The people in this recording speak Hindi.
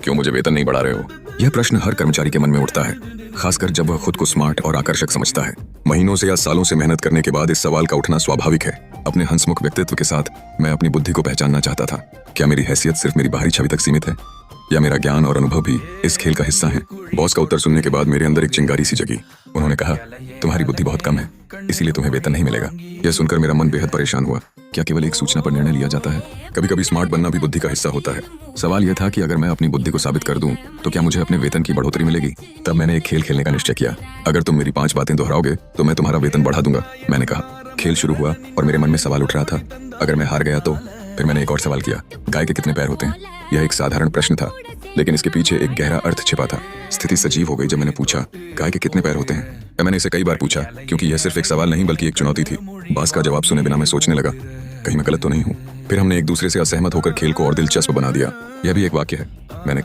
क्यों मुझे वेतन नहीं बढ़ा रहे हो? यह प्रश्न हर कर्मचारी के मन में उठता है, खासकर जब वह खुद को स्मार्ट और आकर्षक समझता है। महीनों से या सालों से मेहनत करने के बाद इस सवाल का उठना स्वाभाविक है। अपने हंसमुख व्यक्तित्व के साथ मैं अपनी बुद्धि को पहचानना चाहता था। क्या मेरी हैसियत सिर्फ मेरी बाहरी छवि तक सीमित है, या मेरा ज्ञान और अनुभव भी इस खेल का हिस्सा है? बॉस का उत्तर सुनने के बाद मेरे अंदर एक चिंगारी सी जगी। उन्होंने कहा, तुम्हारी बुद्धि बहुत कम है, इसीलिए तुम्हें वेतन नहीं मिलेगा। यह सुनकर मेरा मन बेहद परेशान हुआ। क्या केवल एक सूचना पर निर्णय लिया जाता है? कभी कभी स्मार्ट बनना भी बुद्धि का हिस्सा होता है। सवाल यह था कि अगर मैं अपनी बुद्धि को साबित कर दूं, तो क्या मुझे अपने वेतन की बढ़ोतरी मिलेगी? तब मैंने एक खेल खेलने का निश्चय किया। अगर तुम मेरी 5 बातें दोहराओगे तो मैं तुम्हारा वेतन बढ़ा दूंगा, मैंने कहा। खेल शुरू हुआ और मेरे मन में सवाल उठ रहा था, अगर मैं हार गया तो? फिर मैंने एक और सवाल किया, गाय के कितने पैर होते हैं? यह एक साधारण प्रश्न था, लेकिन इसके पीछे एक गहरा अर्थ छिपा था। स्थिति सजीव हो गई जब मैंने पूछा, गाय के कितने पैर होते हैं? मैंने इसे कई बार पूछा, क्योंकि यह सिर्फ एक सवाल नहीं बल्कि एक चुनौती थी। बॉस का जवाब सुने बिना मैं सोचने लगा, कहीं मैं गलत तो नहीं हूँ। फिर हमने एक दूसरे से असहमत होकर खेल को और दिलचस्प बना दिया। यह भी एक वाक्य है, मैंने